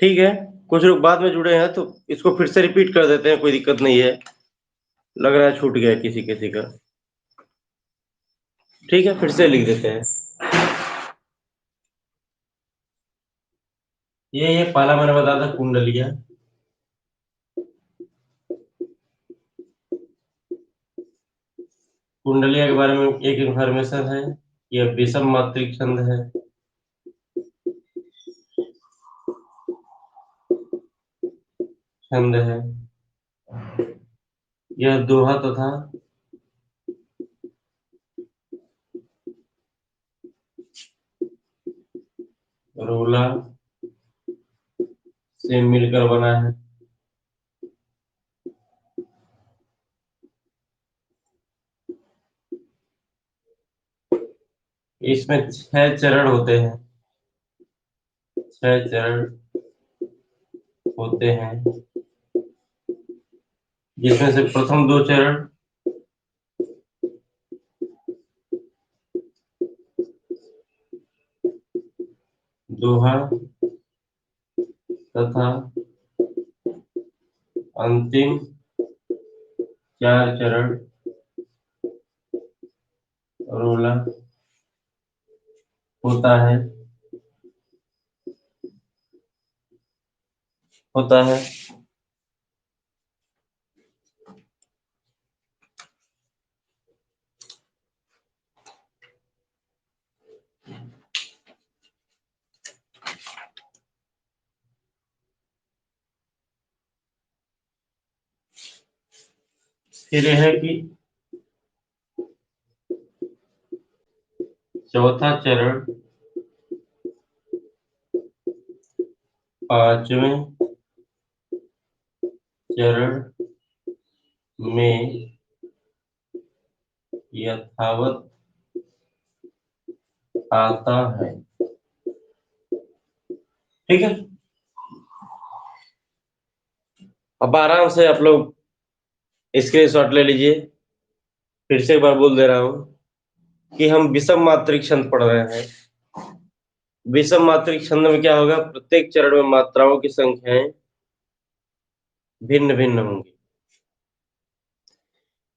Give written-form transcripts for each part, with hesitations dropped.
ठीक है, कुछ लोग बाद में जुड़े हैं तो इसको फिर से रिपीट कर देते हैं, कोई दिक्कत नहीं है। लग रहा है छूट गया किसी-किसी का। ठीक है, फिर से लिख देते हैं। ये पहला मैंने बताया था कुंडलियाँ। कुंडलिया के बारे में एक इन्फॉर्मेशन है, यह विषम मात्रिक छंद है। छंद है। यह दोहा तथा रोला से मिलकर बना है। इसमें 6 चरण होते हैं। 6 चरण होते हैं, जिसमें से प्रथम 2 चरण दोहा तथा अंतिम 4 चरण रोला होता है। होता है। फिर यह है कि चौथा चरण 5वें चरण में यथावत आता है। ठीक है, अब आराम से आप लोग स्क्रीनशॉट ले लीजिए। फिर से एक बार बोल दे रहा हूं कि हम विषम मात्रिक छंद पढ़ रहे हैं। विषम मात्रिक छंद में क्या होगा, प्रत्येक चरण में मात्राओं की संख्याएं भिन्न भिन्न होंगी।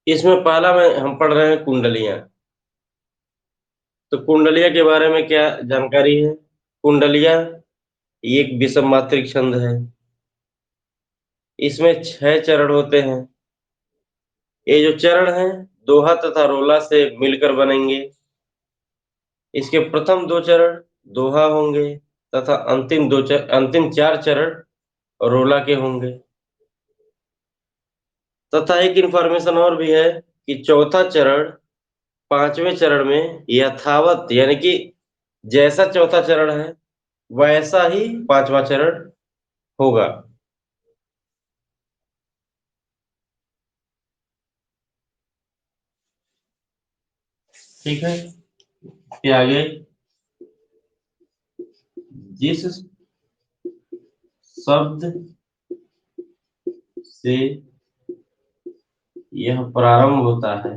इसमें पहला में हम पढ़ रहे हैं कुंडलियां। तो कुंडलिया के बारे में क्या जानकारी है? कुंडलिया एक विषम मात्रिक छंद है। इसमें 6 चरण होते हैं। ये जो चरण हैं दोहा तथा रोला से मिलकर बनेंगे। इसके प्रथम 2 चरण दोहा होंगे तथा अंतिम 4 चरण रोला के होंगे। तथा एक इंफॉर्मेशन और भी है कि चौथा चरण 5वें चरण में यथावत यानी कि जैसा चौथा चरण है वैसा ही 5वां चरण होगा। ठीक है, ये आगे जिस शब्द से यह प्रारंभ होता है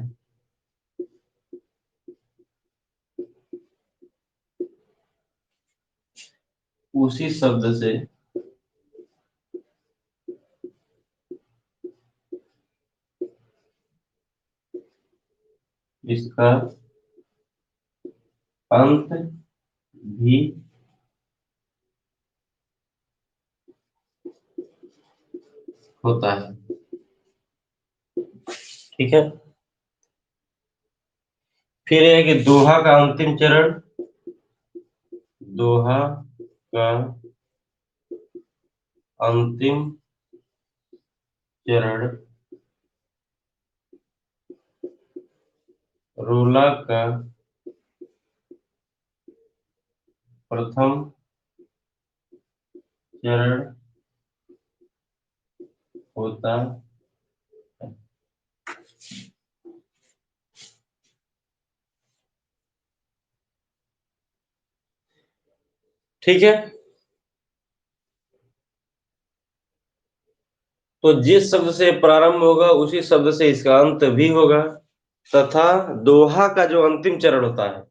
उसी शब्द से इसका अंत भी होता है। ठीक है, फिर है कि दोहा का अंतिम चरण दोहा का अंतिम चरण रोला का प्रथम चरण होता है। ठीक है, तो जिस शब्द से प्रारंभ होगा उसी शब्द से इसका अंत भी होगा तथा दोहा का जो अंतिम चरण होता है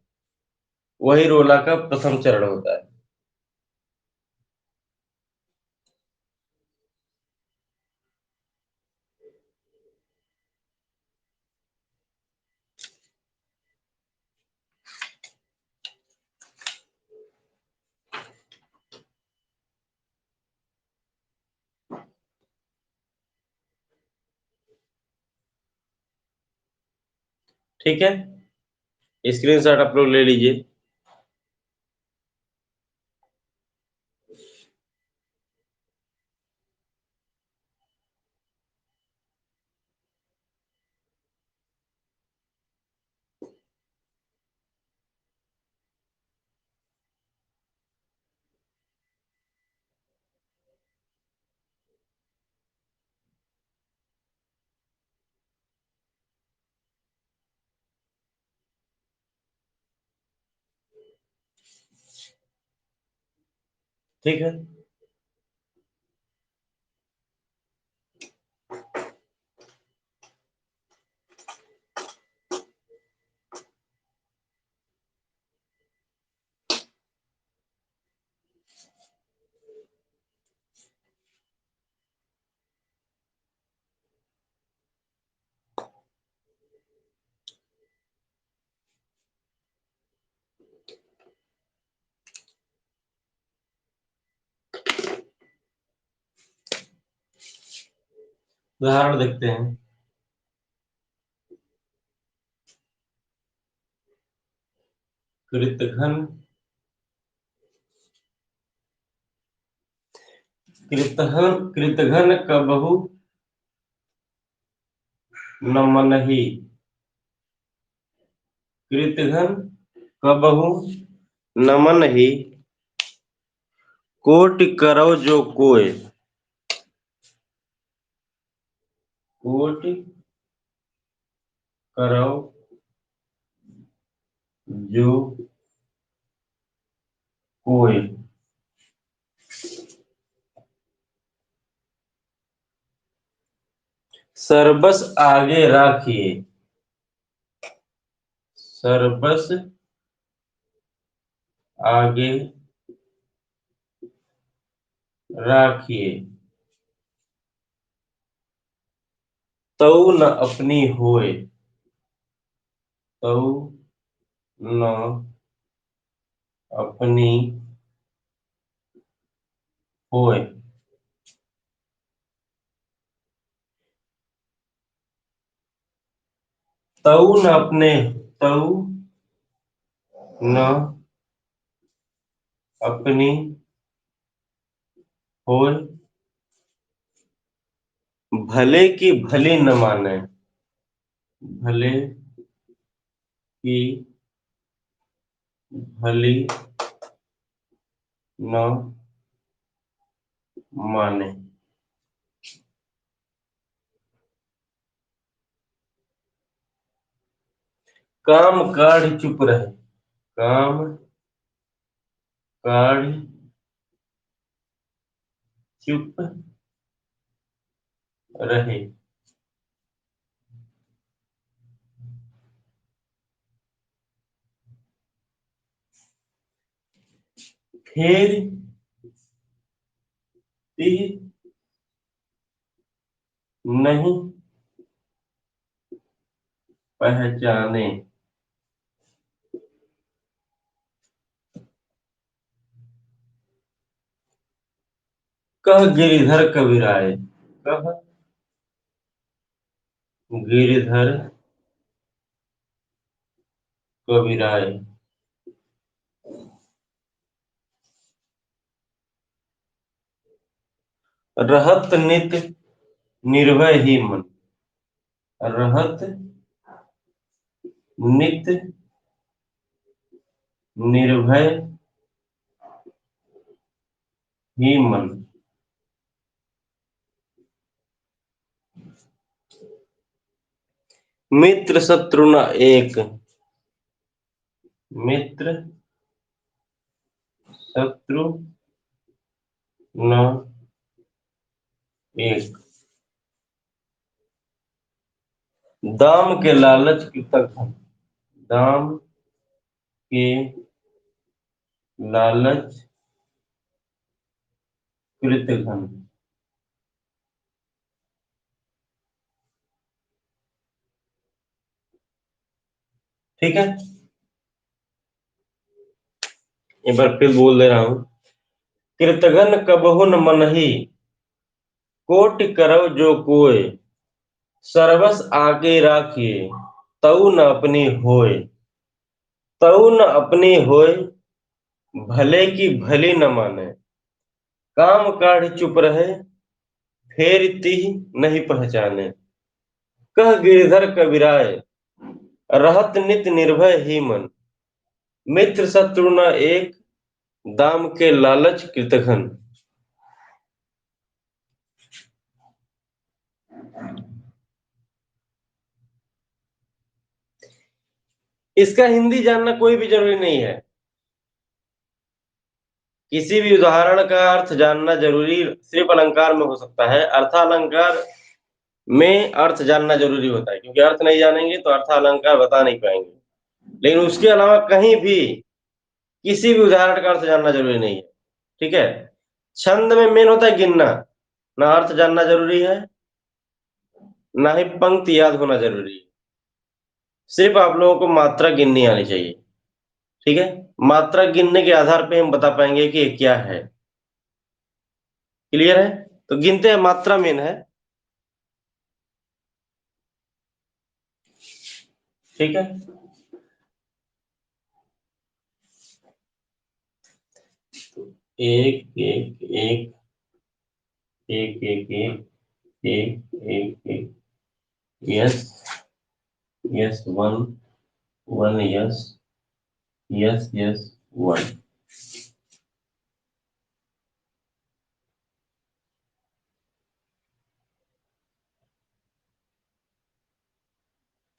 वही रोला का प्रथम चरण होता है। ठीक है, स्क्रीनशॉट आप लोग ले लीजिए। ठीक है, उदाहरण देखते हैं। कृतघ्न कृतघ्न कबहु न मनहि। कृतघ्न कबहु न मनहि, कोटि करौ जो कोय। कोटि करौ जो कोय। सर्बस आगे राखिए। सर्बस आगे राखिए, तऊ न अपनी होय। तऊ न अपनी होय। तऊ न अपने तऊ न अपनी होय, भले की भली न माने। भले की भली न माने। काम काढ़ चुप रहे। काम काढ़ चुप रहे। फेर तीर नहीं पहचाने। कह गिरिधर कबीराए। कह गिरिधर कबीराए। रहत नित निर्भय ही मन। रहत नित निर्भय ही मन। मित्र शत्रु न एक। मित्र शत्रु न एक। दाम के लालच कृतघ्न। दाम के लालच कृतघ्न। ठीक है, एक बार फिर बोल दे रहा हूं। कृतघ्न कबहु न मनहि, कोटि करौ जो कोय। सर्वस आगे राखिए, तऊ न अपनी होय, तऊ न अपनी होय, भले की भली न माने, काम काढ़ चुप रहे, फेर तीह नहीं पहचाने। कह गिरधर कबीराय, रहत नित निर्भय ही मन, मित्र शत्रु न एक, दाम के लालच कृतघ्न। इसका हिंदी जानना कोई भी जरूरी नहीं है, किसी भी उदाहरण का अर्थ जानना जरूरी सिर्फ अलंकार में हो सकता है, अर्थालंकार में अर्थ जानना जरूरी होता है, क्योंकि अर्थ नहीं जानेंगे तो अर्थालंकार बता नहीं पाएंगे। लेकिन उसके अलावा कहीं भी किसी भी उदाहरण का अर्थ जानना जरूरी नहीं है। ठीक है, छंद में मेन होता है गिनना, ना अर्थ जानना जरूरी है, ना ही पंक्ति याद होना जरूरी है, सिर्फ आप लोगों को मात्रा गिननी आनी चाहिए। ठीक है, मात्रा गिनने के आधार पे हम बता पाएंगे कि ये क्या है। क्लियर है? तो गिनते हैं, मात्रा मेन है। ठीक है, एक एक एक एक एक एक एक एक एक, yes yes, one one, yes yes yes, one.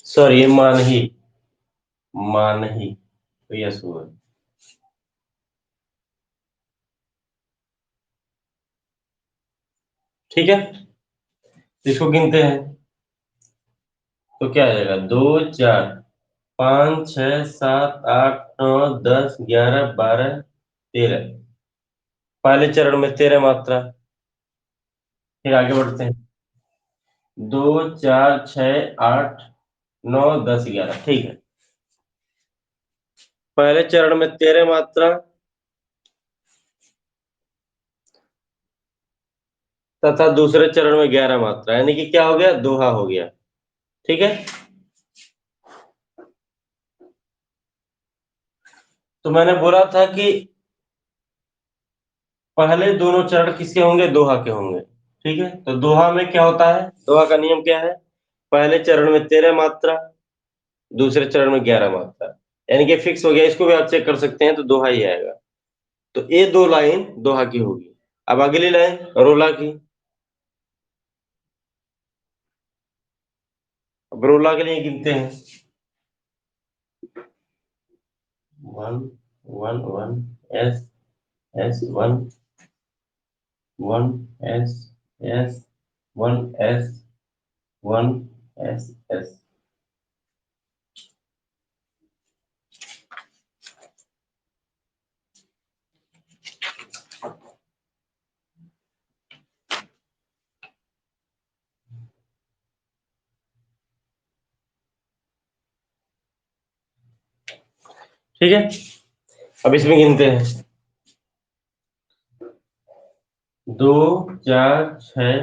Sorry, ये मान ही, मान ही, तो यस हुआ। ठीक है, इसको गिनते हैं तो क्या आ जाएगा, 2 4 5 6 7 8 9 10 11 12 13। पहले चरण में 13 मात्रा। फिर आगे बढ़ते हैं, 2 4 6 8 9 10 11। ठीक है, पहले चरण में 13 मात्रा तथा दूसरे चरण में 11 मात्रा, यानी कि क्या हो गया, दोहा हो गया। ठीक है, तो मैंने बोला था कि पहले दोनों चरण किसके होंगे, दोहा के होंगे। ठीक है, तो दोहा में क्या होता है, दोहा का नियम क्या है, पहले चरण में 13 मात्रा, दूसरे चरण में 11 मात्रा, यानी कि फिक्स हो गया। इसको भी आप चेक कर सकते हैं, तो दोहा ही आएगा। तो ये 2 लाइन दोहा की होगी। अब अगली लाइन रोला की। अब रोला के लिए गिनते हैं, 1 1 1, S S, 1 1 S S, 1 S 1 S S. ठीक है, अब इसमें गिनते हैं, 2 4 6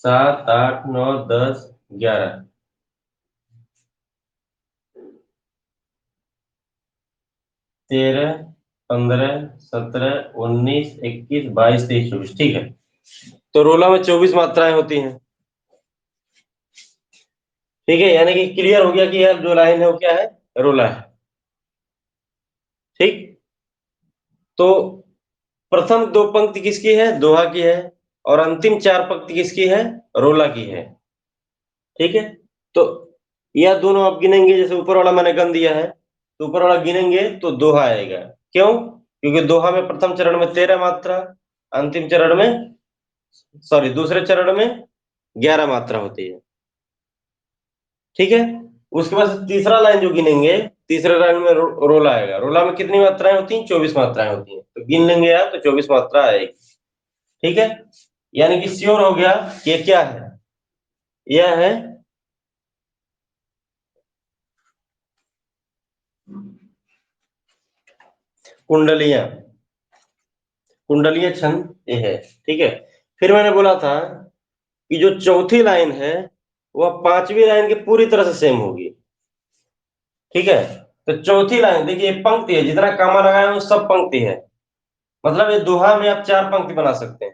7 8 9 10 11, 13 15 17 19 21 22 23 24। ठीक है, तो रोला में 24 मात्राएं होती हैं। ठीक है, यानी कि क्लियर हो गया कि यार जो लाइन है वो क्या है, रोला है। ठीक, तो प्रथम 2 पंक्ति किसकी है, दोहा की है, और अंतिम 4 पंक्ति किसकी है, रोला की है। ठीक है, तो यह दोनों आप गिनेंगे, जैसे ऊपर वाला मैंने गन दिया है, तो ऊपर वाला गिनेंगे तो दोहा आएगा। क्यों? क्योंकि दोहा में प्रथम चरण में 13 मात्रा, अंतिम चरण में, सॉरी, दूसरे चरण में 11 मात्रा होती है। ठीक है, उसके बाद तीसरा लाइन जो गिनेंगे, तीसरे लाइन में रोला आएगा। रोला में कितनी मात्राएं होती हैं, 24 मात्राएं होती हैं, तो गिन लेंगे आप तो 24 मात्रा आएगी। ठीक है, यानी कि श्योर हो गया कि ये क्या है, यह है कुंडलियां, कुंडलीय छंद ये है। ठीक है, फिर मैंने बोला था कि जो चौथी लाइन है वह पांचवी लाइन की पूरी तरह से सेम होगी। ठीक है, तो चौथी लाइन देखिए, पंक्ति है, जितना कामा लगाए वो सब पंक्ति है, मतलब ये दोहा में आप चार पंक्ति बना सकते हैं।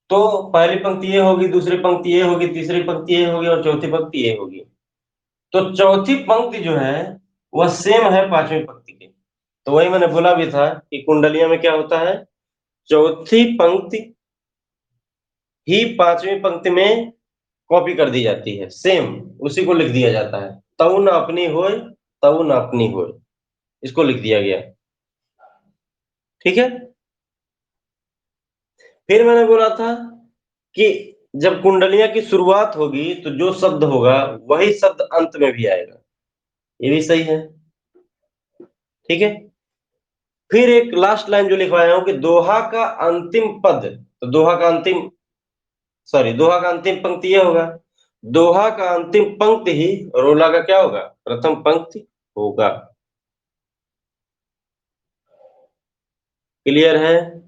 तो पहली पंक्ति ये होगी, दूसरी पंक्ति ये होगी, तीसरी पंक्ति ये होगी और चौथी पंक्ति ये होगी। तो चौथी पंक्ति जो है वह सेम है पांचवी पंक्ति के। तो वही मैंने बोला भी था कि कुंडलिया में क्या होता है, चौथी पंक्ति ही पांचवी पंक्ति में कॉपी कर दी जाती है, सेम उसी को लिख दिया जाता है। तऊ न अपनी होय, तऊ न अपनी होय, इसको लिख दिया गया। ठीक है, फिर मैंने बोला था कि जब कुंडलिया की शुरुआत होगी तो जो शब्द होगा वही शब्द अंत में भी आएगा, ये भी सही है। ठीक है, फिर एक लास्ट लाइन जो लिखवाया हूं कि दोहा का अंतिम पद, तो दोहा का अंतिम, सॉरी, दोहा का अंतिम पंक्ति ये होगा, दोहा का अंतिम पंक्ति ही रोला का क्या होगा, प्रथम पंक्ति होगा। क्लियर है?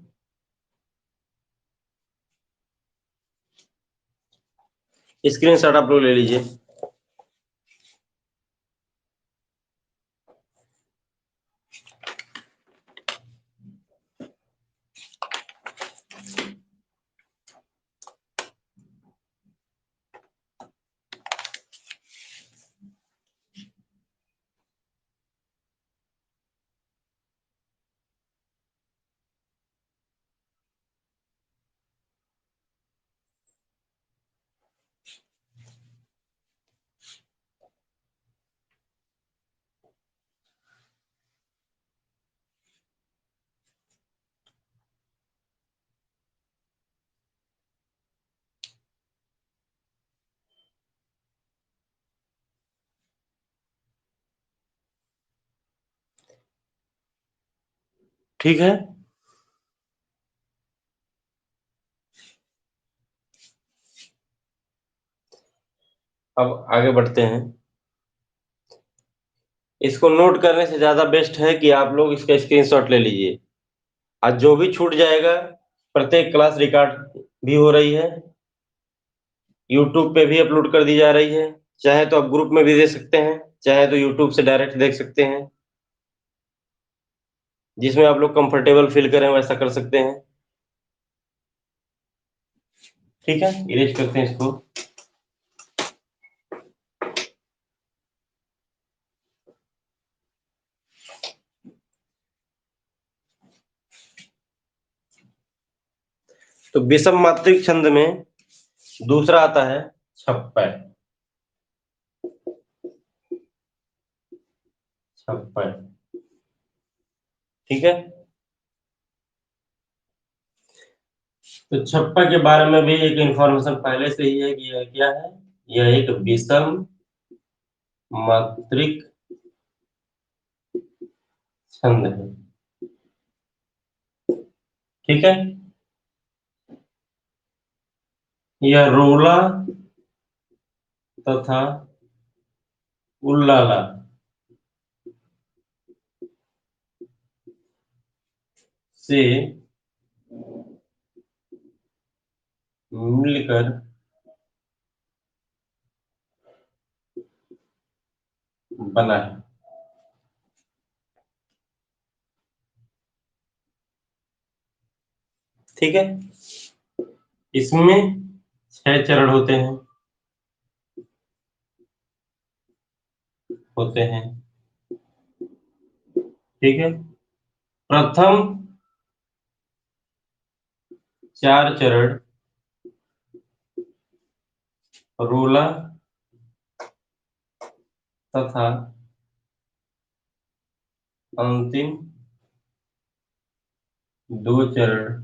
स्क्रीनशॉट आप लोग ले लीजिए। ठीक है, अब आगे बढ़ते हैं। इसको नोट करने से ज्यादा बेस्ट है कि आप लोग इसका स्क्रीनशॉट ले लीजिए। आज जो भी छूट जाएगा, प्रत्येक क्लास रिकॉर्ड भी हो रही है, यूट्यूब पे भी अपलोड कर दी जा रही है। चाहे तो आप ग्रुप में भी दे सकते हैं, चाहे तो यूट्यूब से डायरेक्ट देख सकते हैं, जिसमें आप लोग कंफर्टेबल फील करें वैसा कर सकते हैं। ठीक है, इरेज करते हैं इसको। तो विषम मात्रिक छंद में दूसरा आता है छप्पय। छप्पय, ठीक है। तो छप्पय के बारे में भी एक इंफॉर्मेशन पहले से ही है कि यह क्या है, यह एक विषम मात्रिक छंद है। ठीक है, यह रोला तथा उल्लाला से मिलकर बना है। ठीक है, इसमें 6 चरण होते हैं। ठीक है, प्रथम 4 चरण रोला तथा अंतिम 2 चरण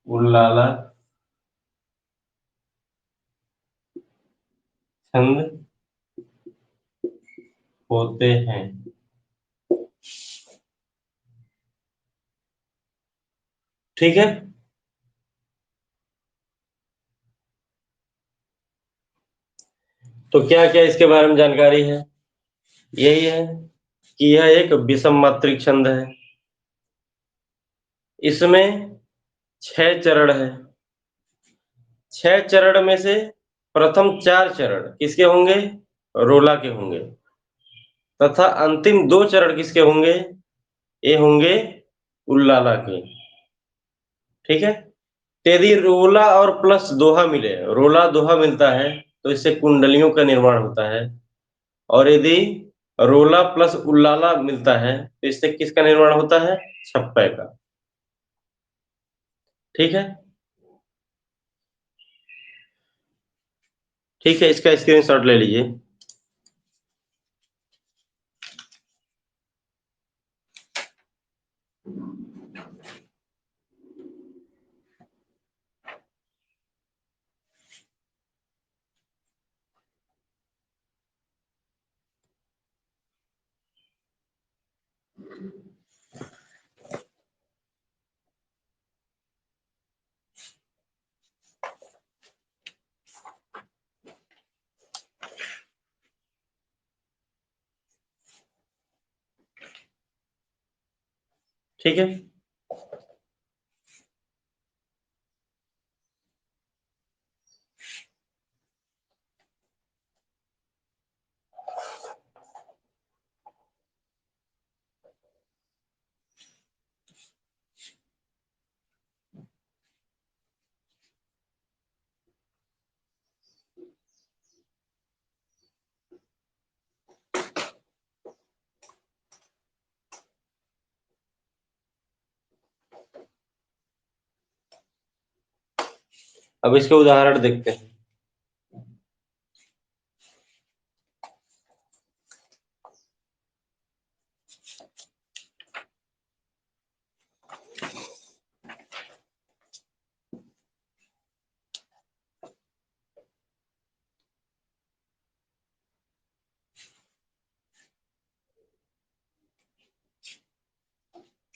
उल्लाला छंद होते हैं। ठीक है, तो क्या क्या इसके बारे में जानकारी है, यही है कि यह एक विषम मात्रिक छंद है। इसमें 6 चरण है। 6 चरण में से प्रथम 4 चरण किसके होंगे? रोला के होंगे, तथा अंतिम 2 चरण किसके होंगे? ये होंगे उल्लाला के। ठीक है, तो यदि रोला और प्लस दोहा मिले, रोला दोहा मिलता है तो इससे कुंडलियों का निर्माण होता है, और यदि रोला प्लस उल्लाला मिलता है तो इससे किसका निर्माण होता है? छप्पय का। ठीक है, ठीक है, इसका स्क्रीनशॉट ले लीजिए। ठीक है, अब इसके उदाहरण देखते हैं।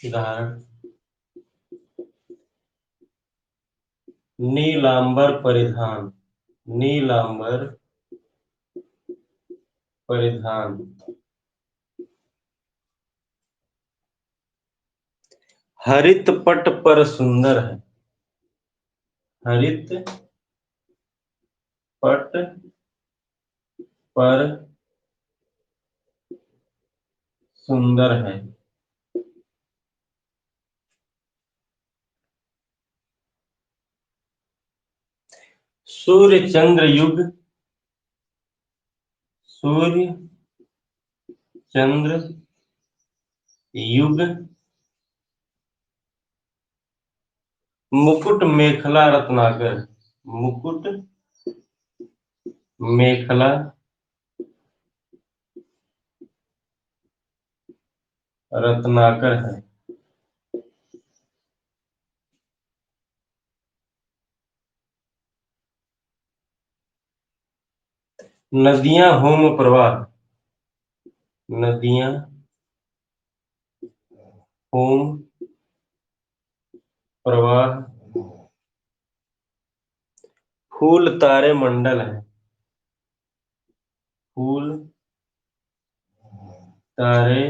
उदाहरण, नीलांबर परिधान, नीलांबर परिधान, हरित पट पर सुंदर है, हरित पट पर सुंदर है। सूर्य चंद्र युग, सूर्य चंद्र युग, मुकुट मेखला रत्नाकर, मुकुट मेखला रत्नाकर है। नदियां होम प्रवाह, नदियां होम प्रवाह, फूल तारे मंडल है, फूल तारे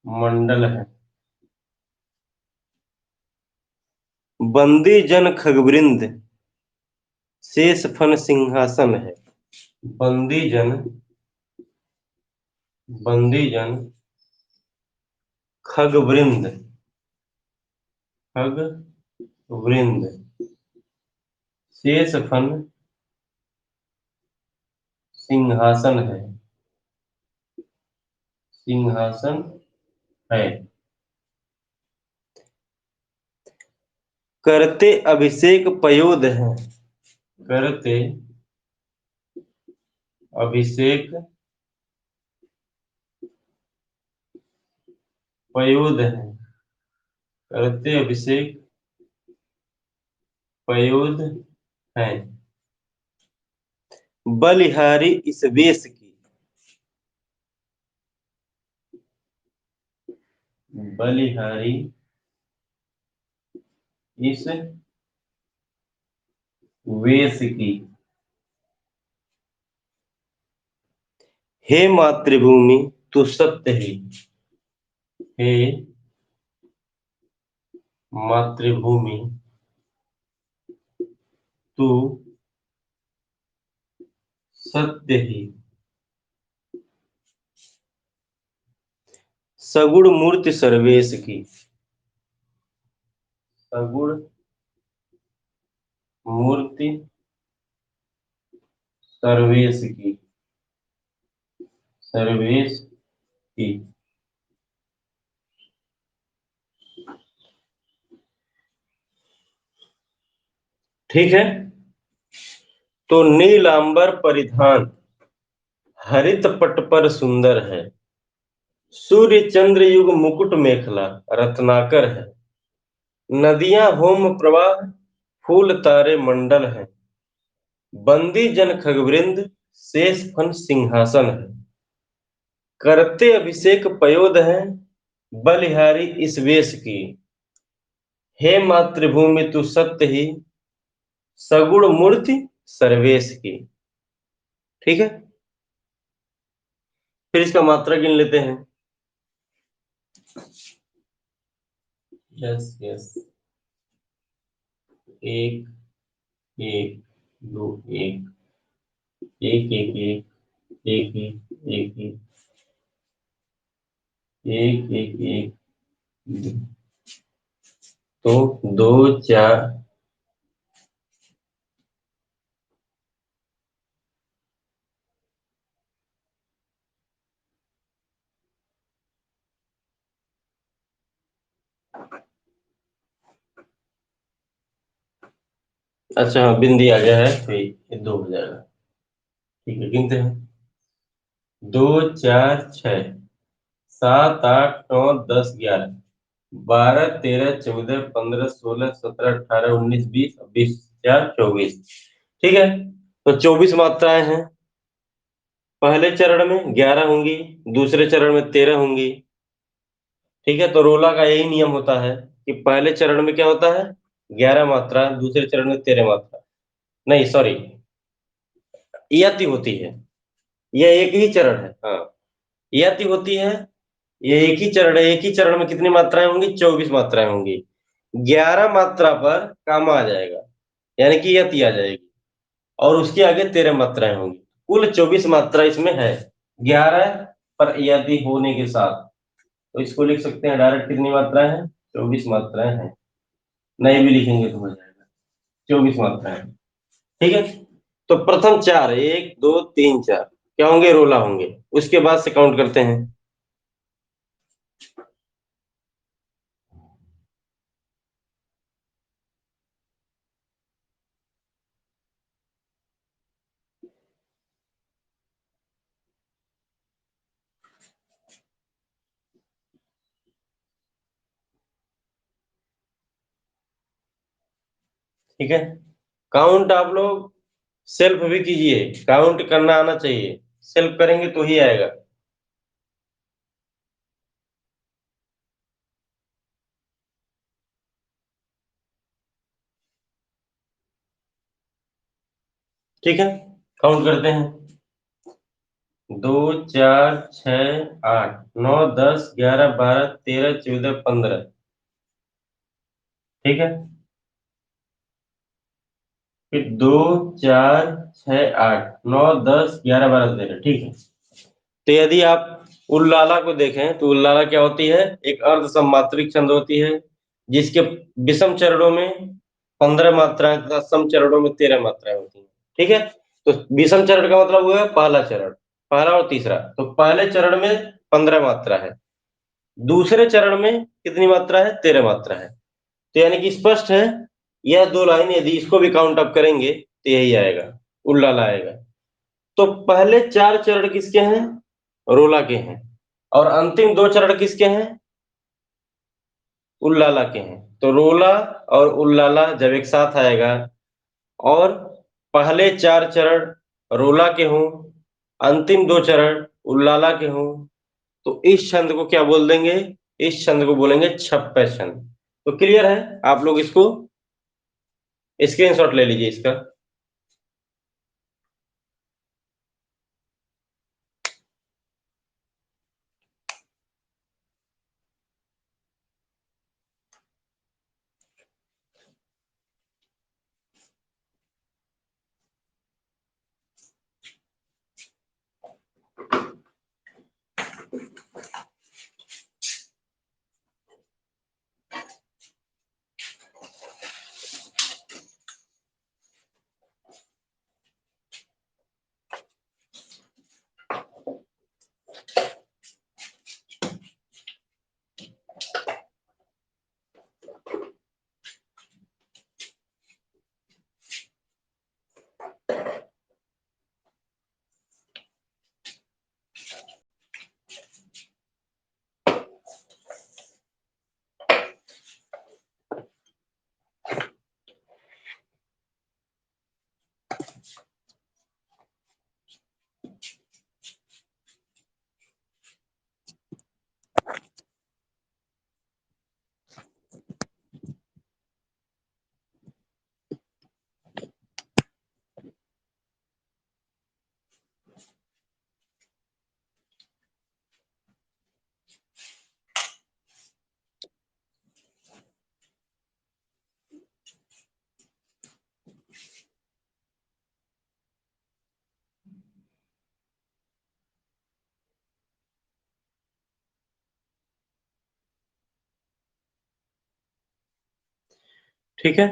मंडल है। बंदी जन खगवृंद, शेष फन सिंहासन है। बंदी जन, बंदी जन खगवृंद, खग वृंद, शेष फन सिंहासन है, सिंहासन है। करते अभिषेक पयोद है, करते अभिषेक पयोद है, करते अभिषेक पयोद है। बलिहारी इस वेश की, बलिहारी इस वेश की। हे मातृभूमि तू सत्य है, हे मातृभूमि तू सत्य ही, सगुण मूर्ति सर्वेश की, सगुण मूर्ति सर्वेश की, सर्वेश की। ठीक है। तो नीलांबर परिधान हरित पट पर सुंदर है, सूर्य चंद्र युग मुकुट मेखला रत्नाकर है। नदियां होम प्रवाह फूल तारे मंडल है, बंदी जन खगवृंद शेष फन सिंहासन है। करते अभिषेक पयोध है, बलिहारी इस वेश की। हे मातृभूमि तू सत्य ही, सगुण मूर्ति सर्वेश की। ठीक है। फिर इसका मात्रा गिन लेते हैं। यस यस, एक एक दो एक, एक एक एक, एक एक एक एक एक एक एक, तो दो चार, अच्छा हाँ बिंदी आ गया है तो ये दो हो जाएगा। ठीक है, गिनते हैं। दो चार छः, सात आठ नौ दस ग्यारह, बारह तेरह चौदह पंद्रह सोलह सत्रह अठारह उन्नीस बीस, बीस चार चौबीस। ठीक है। तो 24 मात्राएं हैं। पहले चरण में 11 होंगी, दूसरे चरण में 13 होंगी। ठीक है। तो रोला का यही नियम होता है कि पहले चरण में क्या होता है, 11 मात्रा, दूसरे चरण में 13 मात्रा, नहीं सॉरी, यति होती है। यह एक ही चरण है, हाँ यति होती है। ये एक ही चरण है, एक ही चरण में कितनी मात्राएं होंगी, 24 मात्राएं होंगी। 11 मात्रा पर कामा आ जाएगा, यानी कि यति आ जाएगी, और उसके आगे 13 मात्राएं होंगी। कुल 24 मात्रा इसमें है, 11 पर यति होने के साथ। तो इसको लिख सकते हैं डायरेक्ट, कितनी मात्राएं हैं, 24 मात्राएं हैं। नहीं भी लिखेंगे तो हो जाएगा, 24 मात्राएं। ठीक है। तो प्रथम चार, एक दो तीन चार क्या होंगे, रोला होंगे। उसके बाद से काउंट करते हैं। ठीक है। काउंट आप लोग सेल्फ भी कीजिए, काउंट करना आना चाहिए, सेल्फ करेंगे तो ही आएगा। ठीक है, काउंट करते हैं। दो चार छ आठ नौ दस ग्यारह बारह तेरह चौदह पंद्रह। ठीक है। फिर दो चार छ आठ नौ दस ग्यारह बारह तेरह। ठीक है। तो यदि आप उल्लाला को देखें तो उल्लाला क्या होती है, एक अर्ध सममात्रिक छंद होती है, जिसके विषम चरणों में 15 मात्राएं तथा सम चरणों में 13 मात्राएं होती हैं। ठीक है। तो विषम चरण का मतलब हुआ पहला चरण, पहला और तीसरा। तो पहले चरण में 15 मात्रा है, दूसरे चरण में कितनी मात्रा है, 13 मात्रा है। तो यानी कि स्पष्ट है, यह दो लाइन यदि इसको भी काउंट अप करेंगे तो यही आएगा, उल्लाला आएगा। तो पहले चार चरण किसके हैं, रोला के हैं, और अंतिम दो चरण किसके हैं, उल्लाला के हैं। तो रोला और उल्लाला जब एक साथ आएगा, और पहले चार चरण रोला के हों, अंतिम दो चरण उल्लाला के हों, तो इस छंद को क्या बोल देंगे, इस छंद को बोलेंगे छप्पै छंद। तो क्लियर है, आप लोग इसको स्क्रीनशॉट ले लीजिए इसका। ठीक है।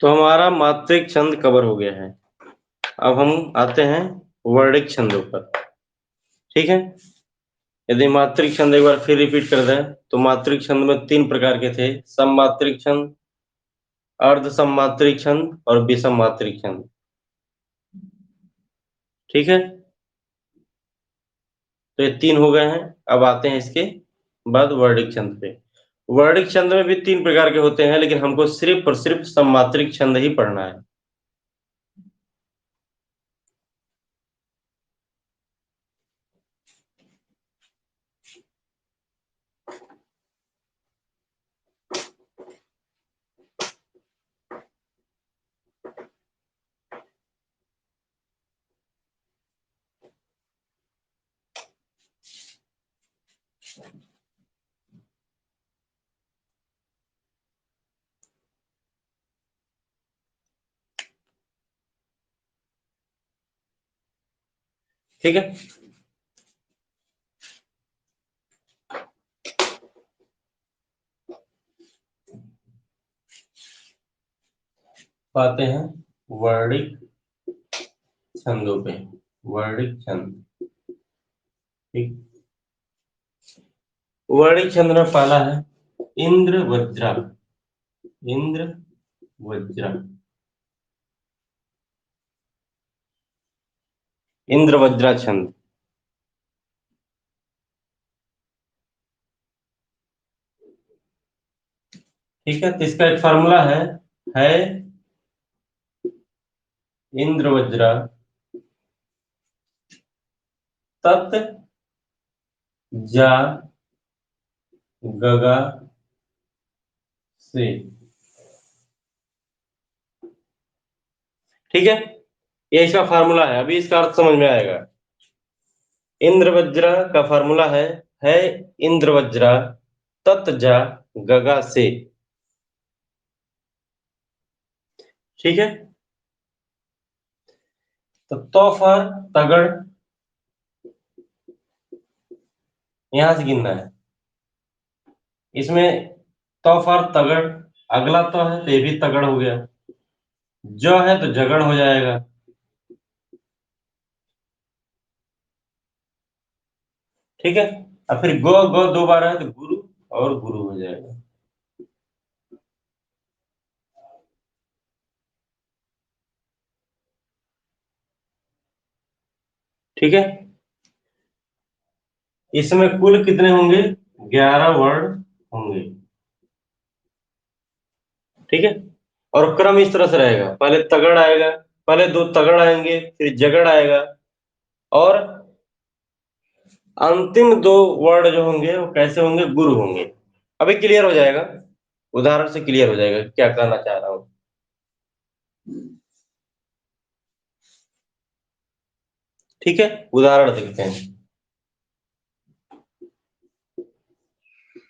तो हमारा मात्रिक छंद कवर हो गया है। अब हम आते हैं वर्णिक छंदों पर। ठीक है। यदि मात्रिक छंद एक बार फिर रिपीट कर दें तो मात्रिक छंद में 3 प्रकार के थे, सममात्रिक छंद, अर्ध सममात्रिक छंद और विषम मात्रिक छंद। ठीक है। तो ये 3 हो गए हैं। अब आते हैं इसके बाद वर्णिक छंद पे। वर्णिक छंद में भी 3 प्रकार के होते हैं, लेकिन हमको सिर्फ और सिर्फ सममात्रिक छंद ही पढ़ना है। ठीक है। आते हैं वर्णिक छंदों पे। वर्णिक छंद। ठीक। वर्णिक छंद में पहला है इंद्र वज्रा। इंद्र वज्रा। इंद्र वज्रा छंद। ठीक है। तो इसका एक फार्मूला है इंद्र वज्रा तत जा गगा से। ठीक है। ये इसका फार्मूला है। अभी इसका अर्थ समझ में आएगा। इंद्र वज्रा का फार्मूला है इंद्र वज्रा तत जा गगा से। ठीक है। तो फर तगड़ यहां से गिनना है। इसमें तो फर तगड़, अगला तो है तो ये भी तगड़ हो गया, जो है तो जगड़ हो जाएगा। ठीक है। और फिर गो गो 2 बार है तो गुरु और गुरु हो जाएगा। ठीक है। इसमें कुल कितने होंगे? 11 वर्ण होंगे। ठीक है। और क्रम इस तरह से रहेगा, पहले तगड़ आएगा, पहले 2 तगड़ आएंगे, फिर जगड़ आएगा, और अंतिम 2 वर्ड जो होंगे वो कैसे होंगे? गुरु होंगे। अभी क्लियर हो जाएगा, उदाहरण से क्लियर हो जाएगा क्या कहना चाह रहा हूं। ठीक है। उदाहरण देखते हैं।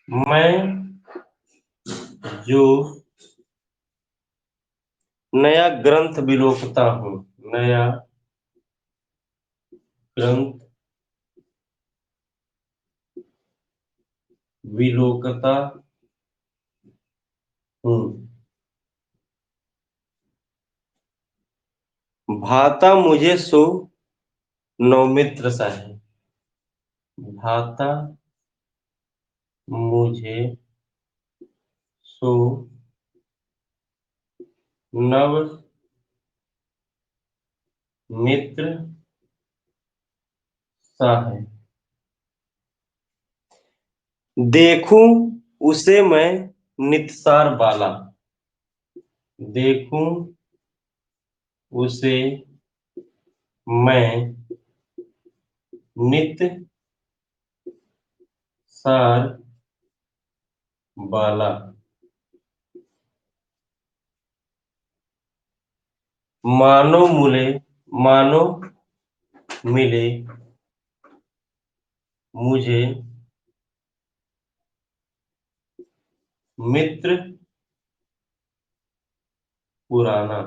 मैं जो नया ग्रंथ विलोकता हूं। नया ग्रंथ विलोकता हूं। भाता मुझे सो नौमित्र सा है। भाता मुझे सो नव मित्र सा है। देखूं उसे मैं नितसार बाला। देखूं उसे मैं नित सार बाला। मानो मुले मानो मिले मुझे मित्र पुराना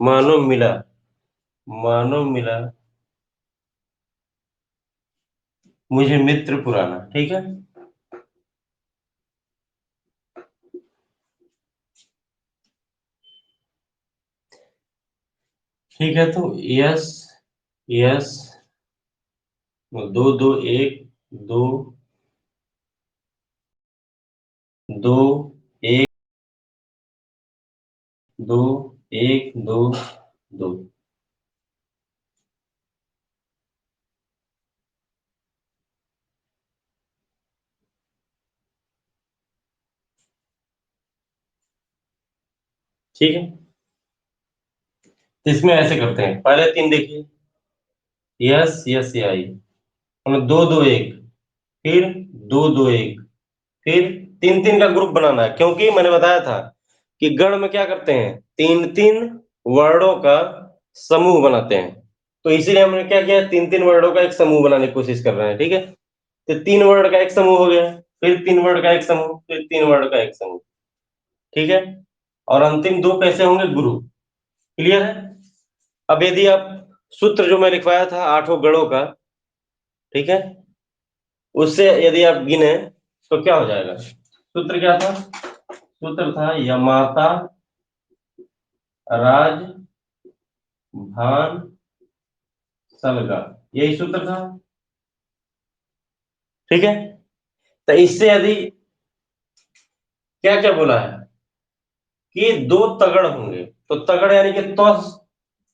मानो मिला, मानो मिला मुझे मित्र पुराना। ठीक है, ठीक है। तो यस, यस, दो दो एक, दो दो एक, दो एक, दो दो। ठीक है, तो इसमें ऐसे करते हैं, पहले तीन देखिए, यस यस ये आई, मतलब दो दो एक, फिर दो दो एक, फिर तीन तीन का ग्रुप बनाना है, क्योंकि मैंने बताया था कि गण में क्या करते हैं, तीन तीन वर्डों का समूह बनाते हैं। तो इसीलिए हमने क्या किया, तीन तीन वर्डों का एक समूह बनाने की कोशिश कर रहे हैं। ठीक है, तो तीन वर्ड का एक समूह हो गया, फिर तीन वर्ड का एक समूह, फिर तीन वर्ड का एक समूह। ठीक है, और अंतिम दो कैसे होंगे, गुरु। क्लियर है। अब यदि आप सूत्र जो मैं लिखवाया था आठों गणों का, ठीक है, उससे यदि आप गिने तो क्या हो जाएगा, सूत्र क्या था, सूत्र था यमाता राज भान सलगा, यही सूत्र था। ठीक है, तो इससे यदि क्या क्या बोला है कि दो तगड़ होंगे, तो तगड़ यानी कि तो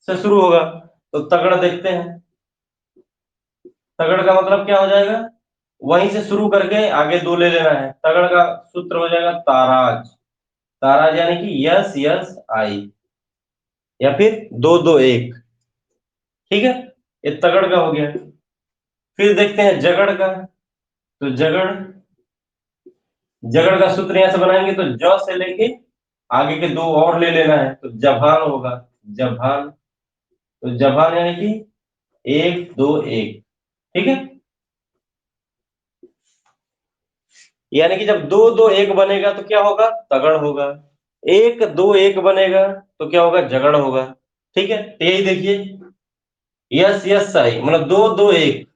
से शुरू होगा, तो तगड़ देखते हैं। तगड़ का मतलब क्या हो जाएगा, वहीं से शुरू करके आगे दो ले लेना है, तगड़ का सूत्र हो जाएगा ताराज। ताराज यानी कि यस यस आई, या फिर दो दो एक। ठीक है, ये तगड़ का हो गया। फिर देखते हैं जगड़ का, तो जगड़, जगड़ का सूत्र यहां से बनाएंगे, तो ज से लेके आगे के दो और ले लेना है, तो जभान होगा, जभान। तो जभान यानी कि एक दो एक। ठीक है, यानी कि जब दो दो एक बनेगा तो क्या होगा, तगड़ होगा। एक दो एक बनेगा तो क्या होगा, जगड़ होगा। ठीक है, तो यही देखिए, यस यस आई मतलब दो दो एक,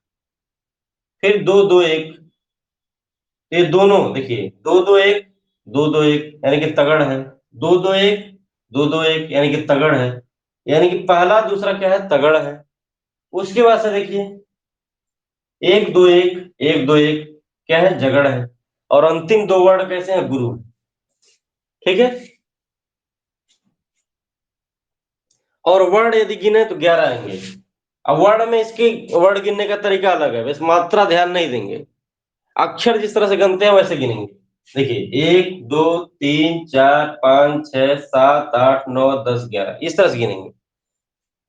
फिर दो दो एक, ये दोनों देखिए, दो दो एक, दो दो एक यानी कि तगड़ है, दो दो एक, दो दो एक यानी कि तगड़ है, यानी कि पहला दूसरा क्या है, तगड़ है। उसके बाद से देखिए, एक दो एक, एक दो एक क्या है, जगड़ है, और अंतिम दो वर्ड कैसे हैं, गुरु। ठीक है, और वर्ड यदि गिने तो 11 आएंगे। अब वर्ड में इसकी वर्ड गिनने का तरीका अलग है, बस मात्रा ध्यान नहीं देंगे, अक्षर जिस तरह से गिनते हैं वैसे गिनेंगे। देखिए, एक दो तीन चार पाँच छह सात आठ नौ 10 11, इस तरह से गिनेंगे,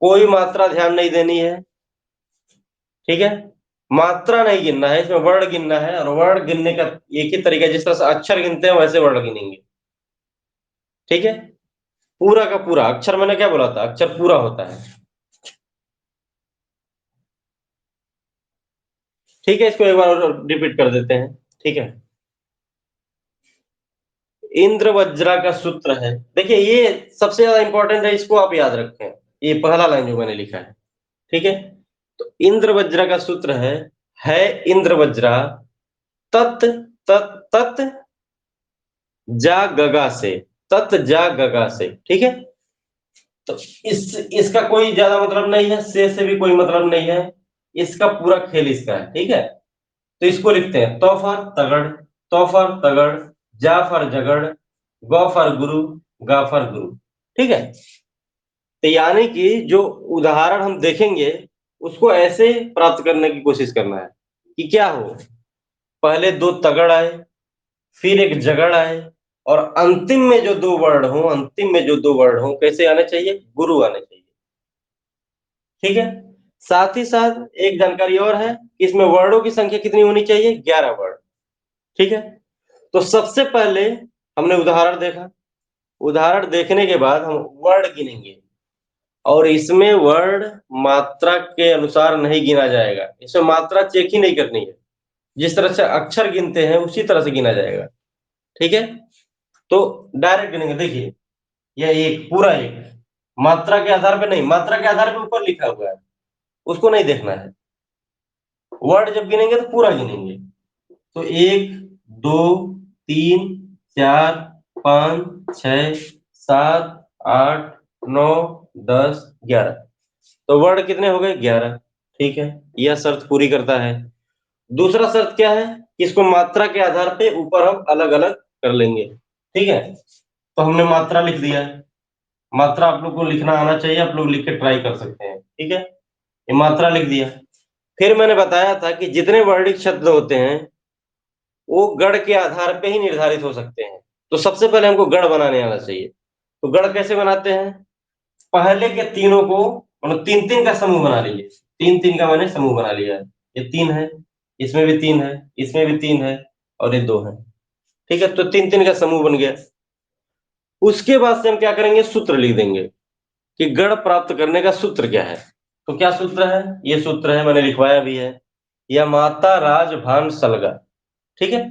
कोई मात्रा ध्यान नहीं देनी है। ठीक है, मात्रा नहीं गिनना है, इसमें वर्ड गिनना है, और वर्ड गिनने का एक ही तरीका है, जिस तरह से अक्षर गिनते हैं वैसे वर्ड गिनेंगे। ठीक है, पूरा का पूरा अक्षर, मैंने क्या बोला था, अक्षर पूरा होता है। ठीक है, इसको एक बार रिपीट कर देते हैं। ठीक है, इंद्र वज्रा का सूत्र है, देखिए ये सबसे ज्यादा इंपॉर्टेंट है, इसको आप याद रखें, ये पहला लाइन जो मैंने लिखा है। ठीक है, तो इंद्र वज्रा का सूत्र है इंद्र वज्रा तत् तत् तत् जा गगा से, तत् जा गगा से। ठीक है, तो इसका कोई ज्यादा मतलब नहीं है, से भी कोई मतलब नहीं है, इसका पूरा खेल इसका है। ठीक है, तो इसको लिखते हैं, तो फॉर तगड़, तो फॉर तगड़, जा फॉर जगड़, गौ फॉर गुरु, गा फॉर गुरु। ठीक है, तो यानी कि जो उदाहरण हम देखेंगे उसको ऐसे प्राप्त करने की कोशिश करना है कि क्या हो, पहले दो तगड़ आए, फिर एक जगड़ आए, और अंतिम में जो दो वर्ड हो, अंतिम में जो दो वर्ड हो कैसे आने चाहिए, गुरु आने चाहिए। ठीक है, साथ ही साथ एक जानकारी और है कि इसमें वर्डों की संख्या कितनी होनी चाहिए, 11 वर्ड। ठीक है, तो सबसे पहले हमने उदाहरण देखा, उदाहरण देखने के बाद हम वर्ड गिनेंगे, और इसमें वर्ड मात्रा के अनुसार नहीं गिना जाएगा, इसमें मात्रा चेक ही नहीं करनी है, जिस तरह से अक्षर गिनते हैं उसी तरह से गिना जाएगा। ठीक है, तो डायरेक्ट गिनेंगे। देखिए यह एक पूरा एक मात्रा के आधार पे नहीं, मात्रा के आधार पे ऊपर लिखा हुआ है, उसको नहीं देखना है। वर्ड जब गिनेंगे तो पूरा गिनेंगे। तो 1 2 3 4 5 6 7 8 9 10 11। तो वर्ड कितने हो गए? 11। ठीक है, यह शर्त पूरी करता है। दूसरा शर्त क्या है कि इसको मात्रा के आधार पे ऊपर हम अलग अलग कर लेंगे। ठीक है, तो हमने मात्रा लिख दिया। मात्रा आप लोग को लिखना आना चाहिए, आप लोग लिख के ट्राई कर सकते हैं। ठीक है, ये मात्रा लिख दिया। फिर मैंने बताया था कि जितने वर्णिक शब्द होते हैं वो गढ़ के आधार पे ही निर्धारित हो सकते हैं। तो सबसे पहले हमको गढ़ बनाने आना चाहिए। तो गढ़ कैसे बनाते हैं? पहले के तीनों को मतलब तीन तीन का समूह बना लीजिए। तीन तीन का मैंने समूह बना लिया है। ये 3 है, इसमें भी 3 है, इसमें भी 3 है और ये 2 है। ठीक है, तो तीन तीन का समूह बन गया। उसके बाद से हम क्या करेंगे? सूत्र लिख देंगे कि गढ़ प्राप्त करने का सूत्र क्या है। तो क्या सूत्र है? ये सूत्र है, मैंने लिखवाया भी है, या माता राज भान सलगा। ठीक है,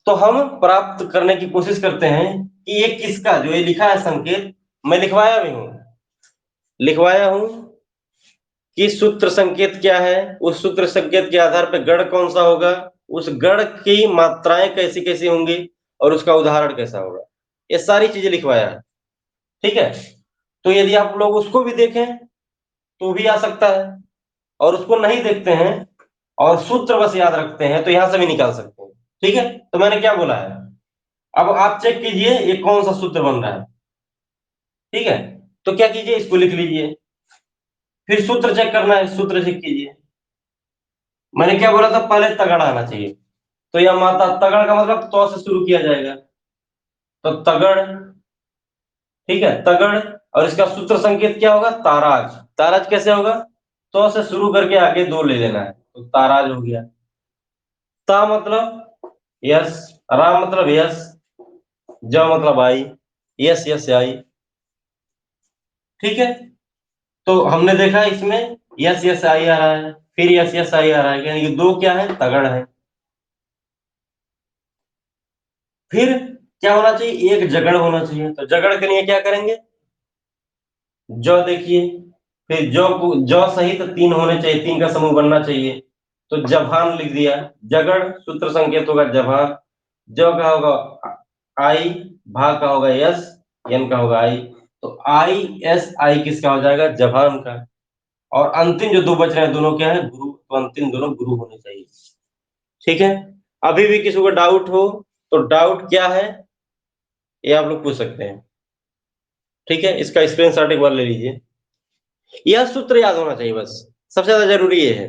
तो हम प्राप्त करने की कोशिश करते हैं कि ये किसका, जो ये लिखा है संकेत, मैं लिखवाया भी हूं, लिखवाया हूं कि सूत्र संकेत क्या है, उस सूत्र संकेत के आधार पर गढ़ कौन सा होगा, उस गढ़ की मात्राएं कैसी कैसी होंगी और उसका उदाहरण कैसा होगा, ये सारी चीजें लिखवाया है। ठीक है, तो यदि आप लोग उसको भी देखें तो भी आ सकता है, और उसको नहीं देखते हैं और सूत्र बस याद रखते हैं तो यहां से भी निकाल सकते हैं। ठीक है, तो मैंने क्या बोला है, अब आप चेक कीजिए ये कौन सा सूत्र बन रहा है। ठीक है, तो क्या कीजिए, इसको लिख लीजिए, फिर सूत्र चेक करना है, सूत्र चेक कीजिए। मैंने क्या बोला था, पहले तगड़ आना चाहिए। तो यह माता तगड़ का मतलब तो से शुरू किया जाएगा, तो तगड़। ठीक है, तगड़, और इसका सूत्र संकेत क्या होगा? ताराज। ताराज कैसे होगा? तो से शुरू करके आगे 2 ले लेना है, तो ताराज हो गया। ता मतलब यस, रा मतलब यस, ज मतलब आई, यस यस आई। ठीक है, तो हमने देखा इसमें यस यस आई आ रहा है, फिर यस यस आई आ रहा है, यानी कि 2 क्या है? तगड़ है। फिर क्या होना चाहिए? एक जगड़ होना चाहिए। तो जगड़ के लिए क्या करेंगे? जो देखिए, फिर जो जो सही तो 3 होने चाहिए, 3 का समूह बनना चाहिए। तो जभान लिख दिया। जगड़ सूत्र संकेत होगा जभान। जो का होगा आई, भा का होगा यस, यन का होगा आई। तो आई एस आई किसका हो जाएगा? जभान का। और अंतिम जो 2 बच रहे हैं दोनों क्या है? गुरु। तो अंतिम दोनों गुरु होने चाहिए। ठीक है, अभी भी किसी को डाउट हो तो डाउट क्या है ये आप लोग पूछ सकते हैं। ठीक है, इसका स्क्रीनशॉट एक बार ले लीजिए। यह सूत्र याद होना चाहिए बस, सबसे ज्यादा जरूरी ये है।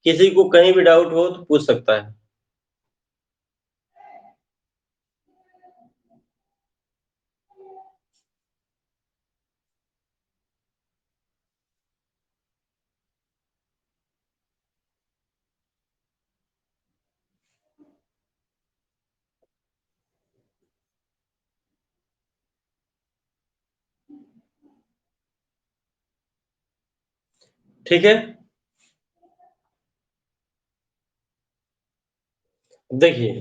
किसी को कहीं भी डाउट हो तो पूछ सकता है। ठीक है, देखिए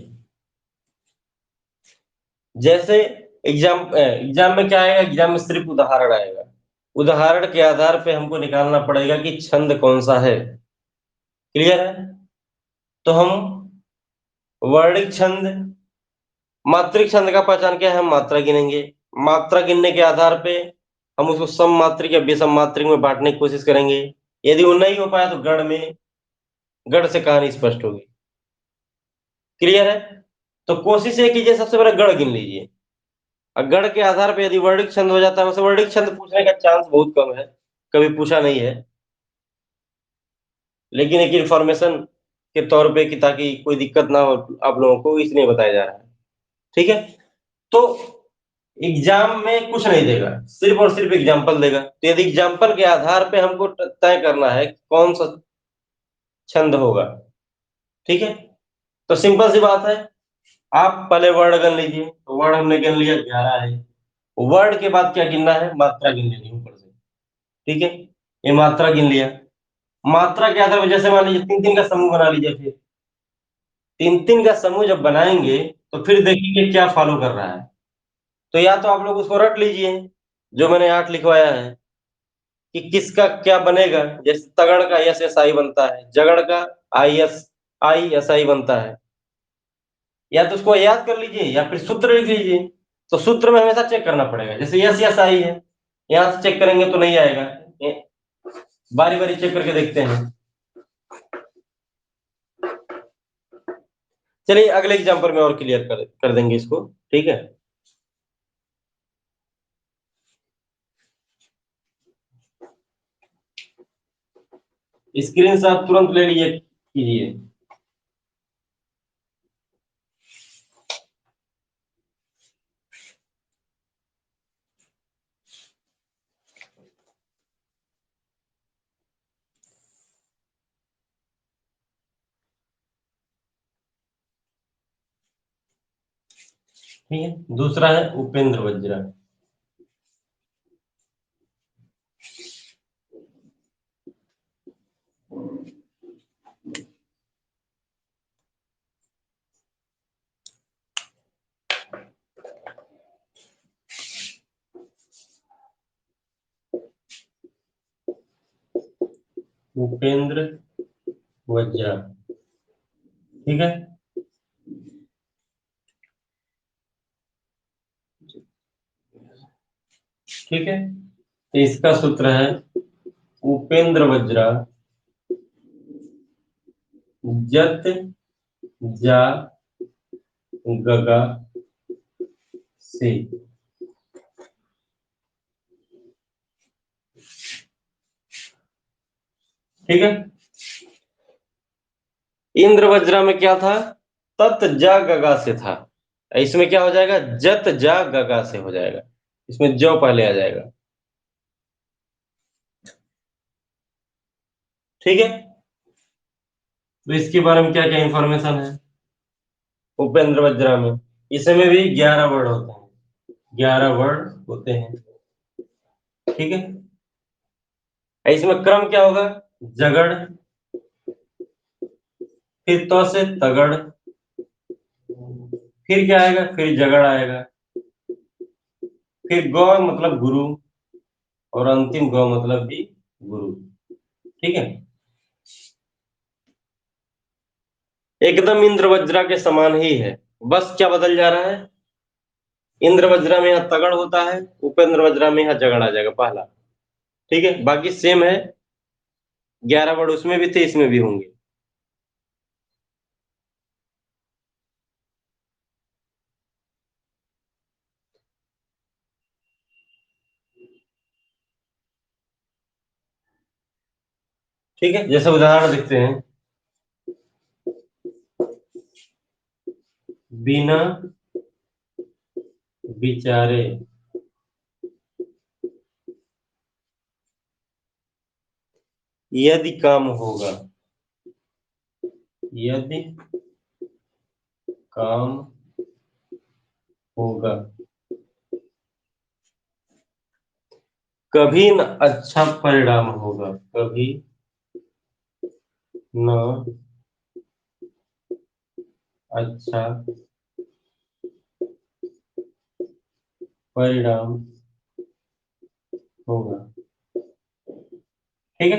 जैसे एग्जाम में क्या आएगा? एग्जाम में सिर्फ उदाहरण आएगा। उदाहरण के आधार पे हमको निकालना पड़ेगा कि छंद कौन सा है। क्लियर है? तो हम वर्णिक छंद, मात्रिक छंद का पहचान क्या है? हम मात्रा गिनेंगे। मात्रा गिनने के आधार पे हम उसको सम मात्रिक या विषम मात्रिक में बांटने की कोशिश करेंगे। यदि वो नहीं हो पाया तो गढ़ में, गढ़ से कहानी स्पष्ट होगी। क्लियर है? तो कोशिश ये कीजिए, सबसे पहले गढ़ गिन लीजिए, और गढ़ के आधार पे यदि वर्णिक छंद हो जाता है, वैसे वर्णिक छंद पूछने का चांस बहुत कम है, कभी पूछा नहीं है, लेकिन एक इंफॉर्मेशन के तौर पे कि ताकि कोई दिक्कत ना हो आप लोगों को, इसलिए बताया जा रहा है। ठीक है, तो एग्जाम में कुछ नहीं देगा, सिर्फ और सिर्फ एग्जाम्पल देगा। तो यदि एग्जाम्पल के आधार पे हमको तय करना है कि कौन सा छंद होगा, ठीक है, तो सिंपल सी बात है। आप पहले वर्ड गण लीजिए, तो वर्ड हमने गिन लिया 11 है। वर्ड के बाद क्या गिनना है, मात्रा गिन लेनी है ऊपर से, ठीक है। ये मात्रा गिन लिया। मात्रा के आधार पर जैसे मान लीजिए तीन तीन का समूह बना लीजिए, फिर तीन तीन का समूह जब बनाएंगे तो फिर देखेंगे क्या फॉलो कर रहा है। तो या तो आप लोग उसको रट लीजिए, जो मैंने 8 लिखवाया है, कि किसका क्या बनेगा। जैसे तगड़ का यस एस आई बनता है, जगड़ का आई एस आई बनता है। या तो उसको याद कर लीजिए या फिर सूत्र लिख लीजिए। तो सूत्र में हमेशा चेक करना पड़ेगा, जैसे यस यस आई है, यहां से चेक करेंगे तो नहीं आएगा। बारी बारी चेक करके देखते हैं। चलिए अगले एग्जांपल में और क्लियर कर देंगे इसको, ठीक है। स्क्रीन शॉट तुरंत ले लीजिए, कीजिए। ठीक है, दूसरा है उपेंद्र वज्रा। उपेंद्र वज्रा, ठीक है। ठीक है, तो इसका सूत्र है उपेंद्र वज्रा जत जा गगा से। ठीक है, इंद्र वज्रा में क्या था, तत जा गगा से था। इसमें क्या हो जाएगा, जत जा गगा से हो जाएगा। इसमें जो पहले आ जाएगा, ठीक है। तो इसके बारे में क्या क्या इंफॉर्मेशन है उपेंद्र वज्रा में। इसमें भी 11 वर्ड होते हैं, 11 वर्ड होते हैं, ठीक है। इसमें क्रम क्या होगा, जगड़, फिर तो से तगड़, फिर क्या आएगा, फिर जगड़ आएगा, फिर गौ मतलब गुरु, और अंतिम गौ मतलब भी गुरु, ठीक है। एकदम इंद्र वज्रा के समान ही है, बस क्या बदल जा रहा है, इंद्र वज्रा में यहाँ तगड़ होता है, उपेंद्र वज्रा में यहाँ जगड़ आ जाएगा पहला, ठीक है। बाकी सेम है, 11 वर्ड उसमें भी थे, इसमें भी होंगे। ठीक है, जैसे उदाहरण देखते हैं, बिना विचारे यदि काम होगा, यदि काम होगा, कभी न अच्छा परिणाम होगा, कभी न अच्छा परिणाम होगा, ठीक है।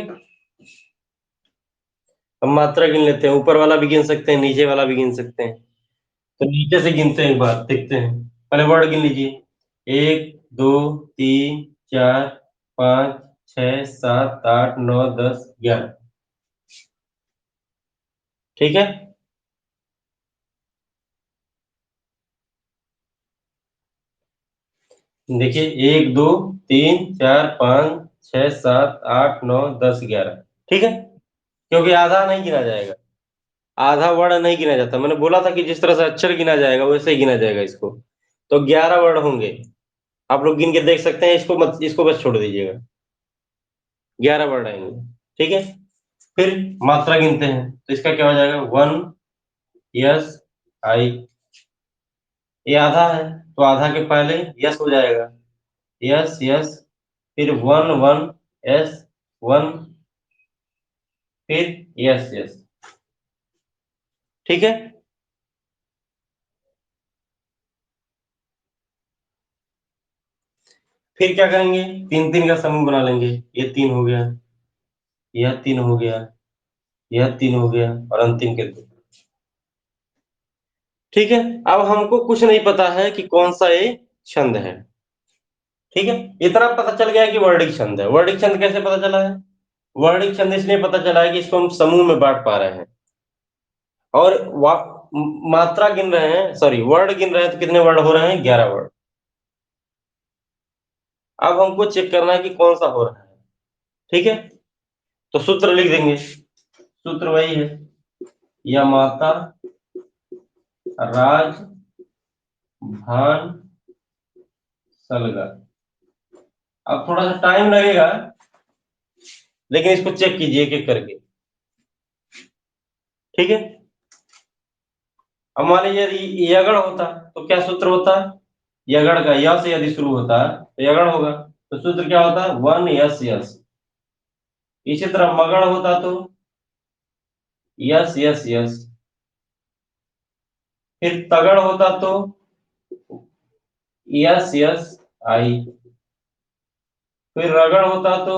हम मात्रा गिन लेते हैं, ऊपर वाला भी गिन सकते हैं, नीचे वाला भी गिन सकते हैं। तो नीचे से गिनते हैं, एक बार देखते हैं। पहले वर्ड गिन लीजिए, 1 2 3 4 5 6 7 8 9 10 11, ठीक है। देखिए 1 2 3 4 5 6 7 8 9 10 11, ठीक है। क्योंकि आधा नहीं गिना जाएगा, आधा वर्ड नहीं गिना जाता। मैंने बोला था कि जिस तरह से अक्षर गिना जाएगा वैसे ही गिना जाएगा इसको। तो 11 वर्ड होंगे, आप लोग गिन के देख सकते हैं, इसको मत, इसको बस छोड़ दीजिएगा। 11 वर्ड आएंगे। ठीक है, फिर मात्रा गिनते हैं, तो इसका क्या हो जाएगा, 1 यस आई। ये आधा है, तो आधा के पहले यस हो जाएगा, यस यस, फिर 1 1 यस 1, फिर यस यस। ठीक है, फिर क्या करेंगे, तीन तीन का समूह बना लेंगे। ये 3 हो गया, यह 3 हो गया, यह 3 हो गया, और अंतिम के 2। ठीक है, अब हमको कुछ नहीं पता है कि कौन सा ये छंद है। ठीक है, इतना पता चल गया है कि वर्णिक छंद है। वर्णिक छंद कैसे पता चला है, वर्णिक छंद इसलिए पता चला है कि इसको हम समूह में बांट पा रहे हैं, और मात्रा गिन रहे हैं, सॉरी वर्ड गिन रहे हैं, तो कितने वर्ड हो रहे हैं, 11 वर्ड। अब हमको चेक करना है कि कौन सा हो रहा है। ठीक है, तो सूत्र लिख देंगे, सूत्र वही है, या माता राज भान सलगा। अब थोड़ा सा टाइम लगेगा, लेकिन इसको चेक कीजिए एक एक करके। ठीक है, अब मान लीजिए यदि यगड़ होता तो क्या सूत्र होता, यगड़ का य से यदि शुरू होता तो यगड़ होगा, तो सूत्र क्या होता, 1 यस यस। इसी तरह मगड़ होता तो यस यस यस। फिर तगड़ होता तो यस यस आई। फिर रगड़ होता तो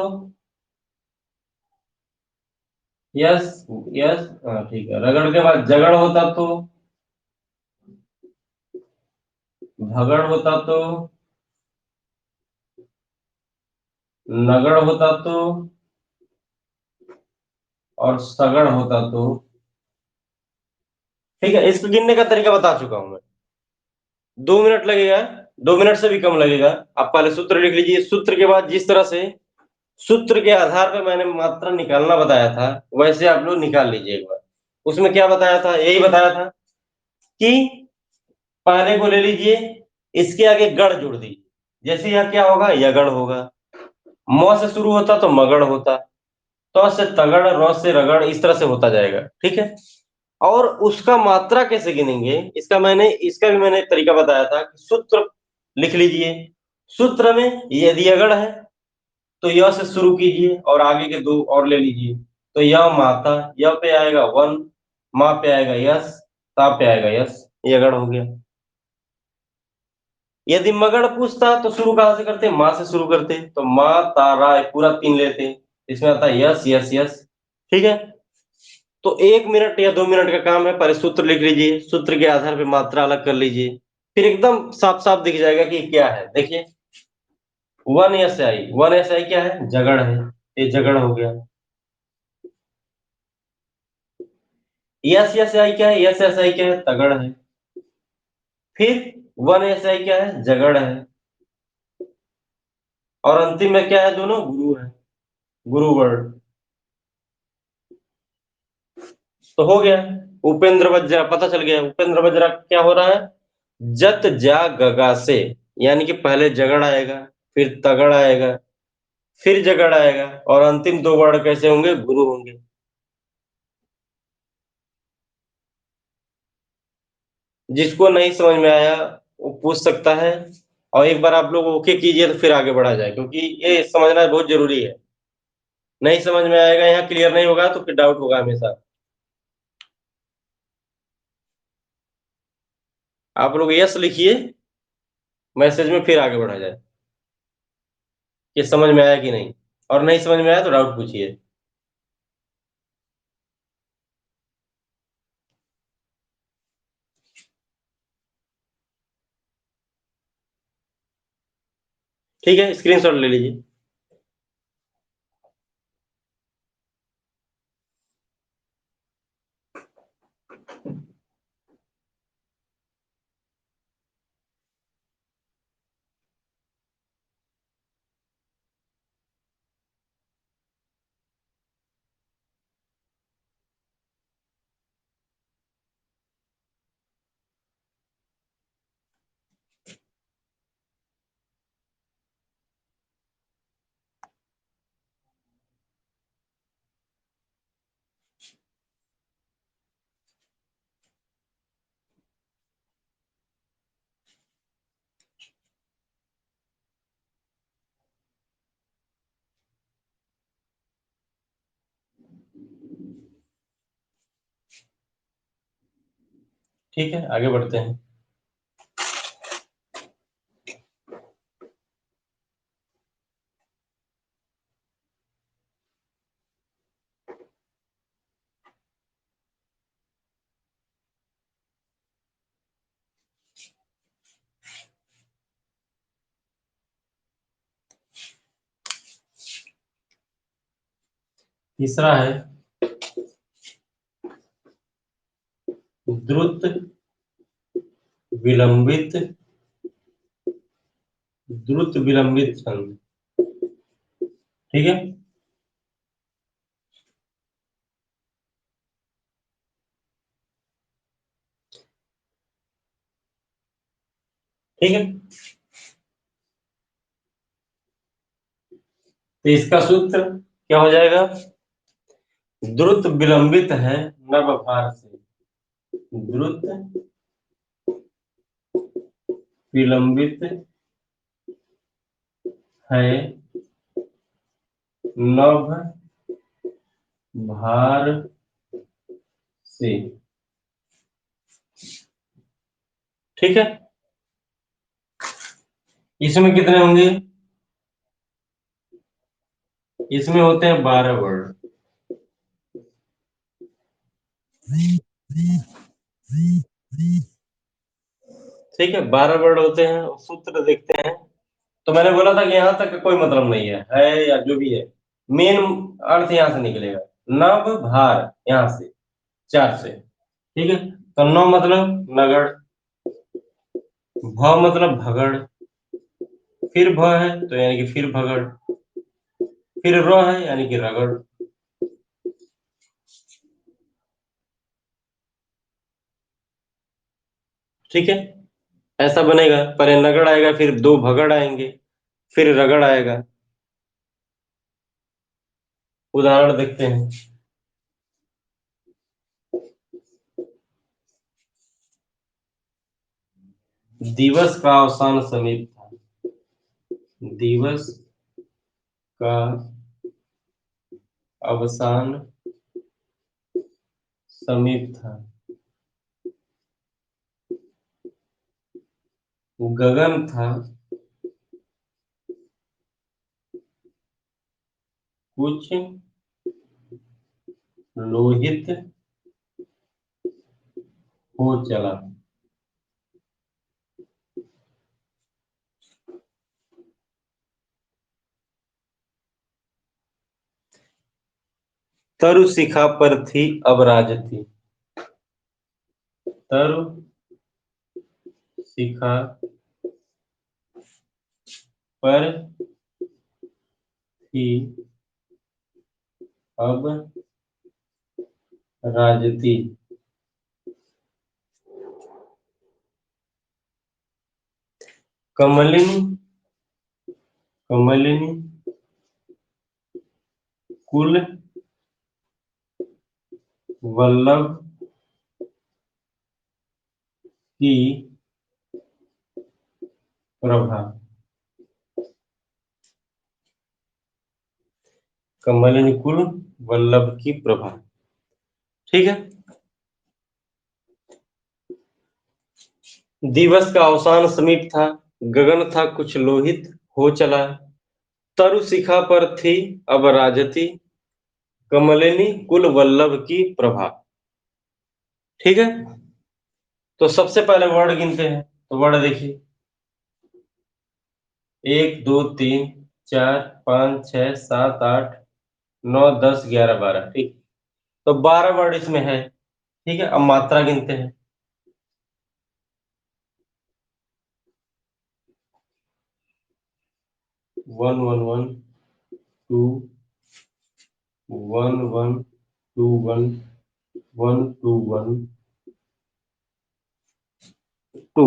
यस यस, हाँ ठीक है, रगड़ के बाद जगड़ होता तो, भगड़ होता तो, नगड़ होता तो, और सगड़ होता तो। ठीक है, इसको गिनने का तरीका बता चुका हूं मैं। 2 मिनट लगेगा, 2 मिनट से भी कम लगेगा। आप पहले सूत्र लिख लीजिए, सूत्र के बाद जिस तरह से सूत्र के आधार पर मैंने मात्रा निकालना बताया था, वैसे आप लोग निकाल लीजिए एक बार। उसमें क्या बताया था, यही बताया था कि पहले को ले लीजिए, इसके आगे गढ़ जोड़ दीजिए। जैसे यह क्या होगा, यगड़ होगा। म से शुरू होता तो मगड़ होता, तो से तगड़, र से रगड़, इस तरह से होता जाएगा। ठीक है, और उसका मात्रा कैसे गिनेंगे, इसका भी मैंने एक तरीका बताया था कि सूत्र लिख लीजिए। सूत्र में यदि अगड़ है तो य से शुरू कीजिए और आगे के दो और ले लीजिए। तो य माता, य पे आएगा 1, माँ पे आएगा यस, ता पे आएगा यस, ये अगड़ हो गया। यदि मगड़ पूछता तो शुरू कहां से करते, माँ से शुरू करते, तो माँ तारा पूरा 3 लेते, इसमें आता है यस यस यस। ठीक है, तो 1 मिनट या 2 मिनट का काम है, पहले सूत्र लिख लीजिए, सूत्र के आधार पे मात्रा अलग कर लीजिए, फिर एकदम साफ साफ दिख जाएगा कि क्या है। देखिए, 1 SI, 1 SI क्या है, जगड़ है, ये जगड़ हो गया। यस SI क्या है, यस SI क्या है, तगड़ है। फिर 1 SI क्या है, जगड़ है। और अंतिम में क्या है, दोनों गुरु है, गुरु वर्ड। तो हो गया, उपेंद्र वज्रा पता चल गया। उपेंद्र वज्रा क्या हो रहा है, जत जा गगा से, यानी कि पहले जगड़ आएगा, फिर तगड़ आएगा, फिर जगड़ आएगा, और अंतिम दो वर्ड कैसे होंगे, गुरु होंगे। जिसको नहीं समझ में आया वो पूछ सकता है, और एक बार आप लोग ओके कीजिए तो फिर आगे बढ़ा जाए, क्योंकि ये समझना बहुत जरूरी है। नहीं समझ में आएगा, यहाँ क्लियर नहीं होगा तो फिर डाउट होगा हमेशा। आप लोग यस लिखिए मैसेज में, फिर आगे बढ़ा जाए कि समझ में आया कि नहीं, और नहीं समझ में आया तो डाउट पूछिए। ठीक है, स्क्रीनशॉट ले लीजिए। ठीक है, आगे बढ़ते हैं। तीसरा है द्रुत विलंबित छंद। ठीक है, ठीक है। तो इसका सूत्र क्या हो जाएगा? द्रुत विलंबित है नवभार से। द्रुत विलंबित है नव भार से। ठीक है, इसमें कितने होंगे? इसमें होते हैं 12 वर्ड। ठीक है, 12 वर्ड होते हैं। सूत्र देखते हैं। तो मैंने बोला था कि यहाँ तक का कोई मतलब नहीं है या जो भी है, मेन अर्थ यहाँ से निकलेगा। नव भार, यहाँ से 4 से। ठीक है, तो नौ मतलब नगड़, भ मतलब भगड़, फिर भ है तो यानी कि फिर भगड़, फिर र है यानी कि रगड़। ठीक है, ऐसा बनेगा। पहले नगड़ आएगा, फिर 2 भगड़ आएंगे, फिर रगड़ आएगा। उदाहरण देखते हैं। दिवस का अवसान समीप था। दिवस का अवसान समीप था। गगन था कुछ लोहित हो चला। तरु शिखा पर थी अब राज थी। तरु शिखा पर थी अब राजती। कमलिनी कमलिनी कुल वल्लभ की प्रभा। कमलिनी कुल वल्लभ की प्रभा। ठीक है, दिवस का अवसान समीप था, गगन था कुछ लोहित हो चला, तरु शिखा पर थी अब राजती, कमलिनी कुल वल्लभ की प्रभा। ठीक है, तो सबसे पहले वर्ड गिनते हैं। तो वर्ड देखिए, 1 2 3 4 5 6 7 8 9 10 11 12। ठीक, तो 12 वर्ड इसमें है। ठीक है, अब मात्रा गिनते हैं। 1 1 1 2 1 1 2 1 1 2 1 2।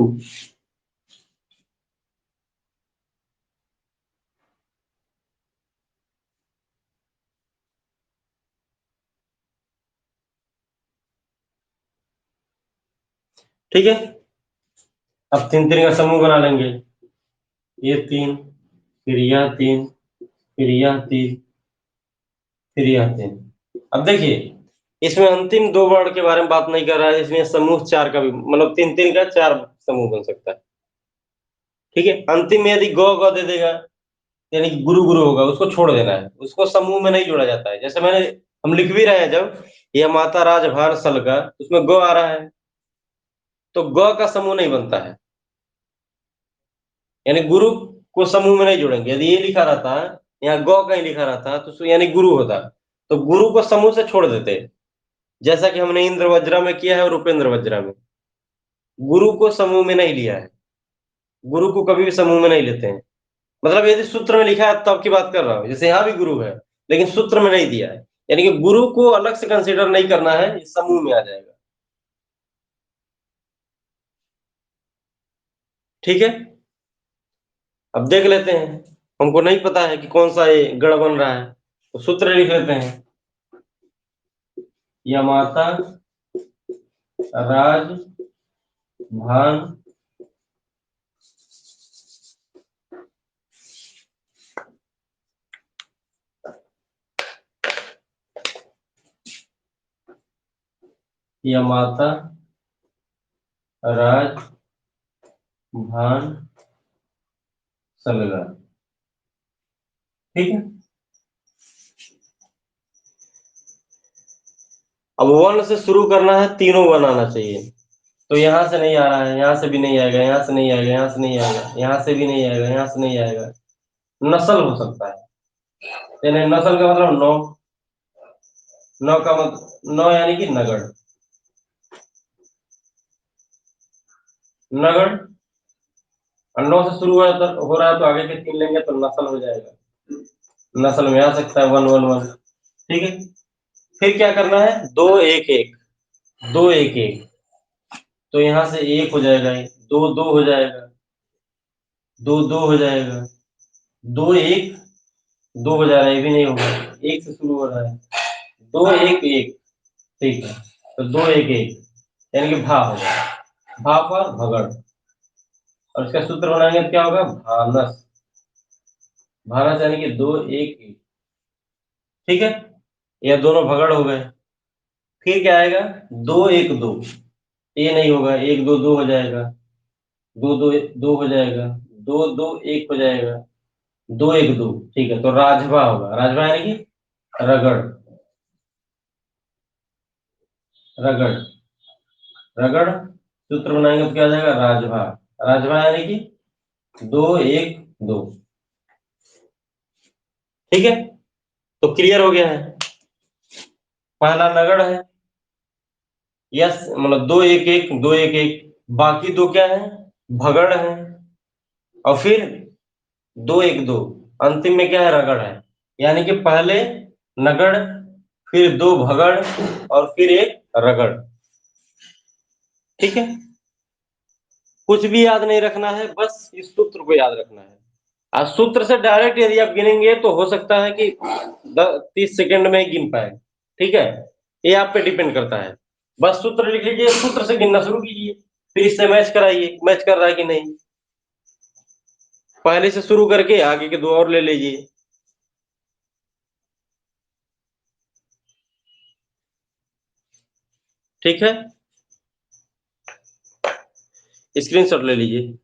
ठीक है, अब 3 3 का समूह बना लेंगे। ये 3, फिर यह 3, फिर यह 3, फिर यह 3। अब देखिए, इसमें अंतिम दो वर्ड के बारे में बात नहीं कर रहा है, इसमें समूह चार का भी मतलब तीन तीन का चार समूह बन सकता है। ठीक है, अंतिम में यदि ग ग दे देगा यानी कि गुरु गुरु होगा, उसको छोड़ देना है, उसको समूह में नहीं जोड़ा जाता है। जैसे मैंने हम लिख भी रहे हैं, जब यह माता राजभार सल का, उसमें ग आ रहा है, तो ग का समूह नहीं बनता है, यानी गुरु को समूह में नहीं जोड़ेंगे। यदि ये लिखा रहता है, यहाँ ग कहीं लिखा रहता तो यानी गुरु होता, तो गुरु को समूह से छोड़ देते, जैसा कि हमने इंद्र वज्रा में किया है और उपेंद्र वज्रा में। गुरु को समूह में नहीं लिया है, गुरु को कभी भी समूह में नहीं लेते हैं। मतलब यदि सूत्र में लिखा है तब की बात कर रहा हूँ, जैसे यहाँ भी गुरु है, लेकिन सूत्र में नहीं दिया है, यानी कि गुरु को अलग से कंसीडर नहीं करना है, इस समूह में आ जाएगा। ठीक है, अब देख लेते हैं। हमको नहीं पता है कि कौन सा ये गढ़ बन रहा है, तो सूत्र लिख लेते हैं। यमाता राज भान यमाता राज भान सलगा। ठीक है, अब वन से शुरू करना है, तीनों वन आना चाहिए। तो यहाँ से नहीं आ रहा है, यहाँ से भी नहीं आएगा, यहाँ से नहीं आएगा, यहाँ से नहीं आएगा, यहाँ से भी नहीं आएगा, यहाँ से नहीं आएगा। नस्ल हो सकता है, यानी नस्ल का मतलब नौ, नौ का मतलब नौ यानी कि नगड़, नगड़। और नौ से शुरू हो रहा है तो आगे के तीन लेंगे तो नस्ल हो जाएगा, नस्ल में आ सकता है वन वन वन। ठीक है, फिर क्या करना है, दो एक एक, दो एक एक, तो यहाँ से एक हो जाएगा, दो दो हो जाएगा, दो दो हो जाएगा, दो एक, दो हो जा रहा है, ये भी नहीं होगा, एक से शुरू हो रहा है, दो एक एक। ठीक है, तो दो एक एक यानी कि भा होगा, भा पर भगड़, और इसका सूत्र बनाएंगे तो क्या होगा, भानस, भानस यानी कि दो एक एक। ठीक है, ये दोनों भगड़ हो गए। फिर क्या आएगा, दो एक दो, ये नहीं होगा, एक दो दो हो जाएगा, दो दो दो हो जाएगा, दो दो एक हो जाएगा, दो एक दो। ठीक है, तो राजभा होगा, राजभा यानी कि रगड़, रगड़, रगड़, सूत्र बनाएंगे तो क्या आ जाएगा, राजभा, राजभा यानी कि दो एक दो। ठीक है, तो क्लियर हो गया है, पहला नगड़ है, यस मतलब दो एक एक, दो एक एक, बाकी दो क्या है, भगड़ है, और फिर दो एक दो, अंतिम में क्या है, रगड़ है। यानी कि पहले नगड़, फिर दो भगड़, और फिर एक रगड़। ठीक है, कुछ भी याद नहीं रखना है, बस इस सूत्र को याद रखना है। आज सूत्र से डायरेक्ट यदि आप गिनेंगे तो हो सकता है कि 30 सेकंड में ही गिन पाए। ठीक है, ये आप पे डिपेंड करता है। बस सूत्र लिख लीजिए, सूत्र से गिनना शुरू कीजिए, फिर इससे मैच कराइए, मैच कर रहा है कि नहीं, पहले से शुरू करके आगे के दो और ले लीजिए। ठीक है, स्क्रीनशॉट ले लीजिए।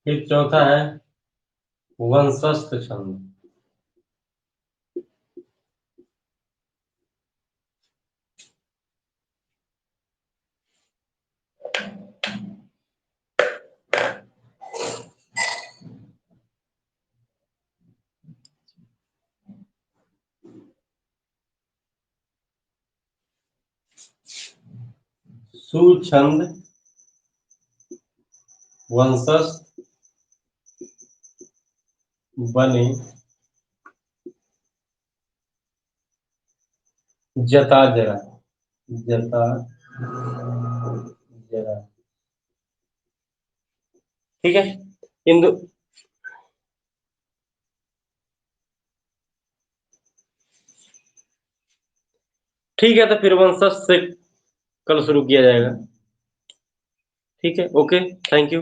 फिर चौथा है वंशस्थ छंद। सुछंद, वंशस्थ, बने, जता जरा, जता जरा। ठीक है। इन दो। ठीक है, तो फिर वंशस्थ से कल शुरू किया जाएगा। ठीक है, ओके, थैंक यू।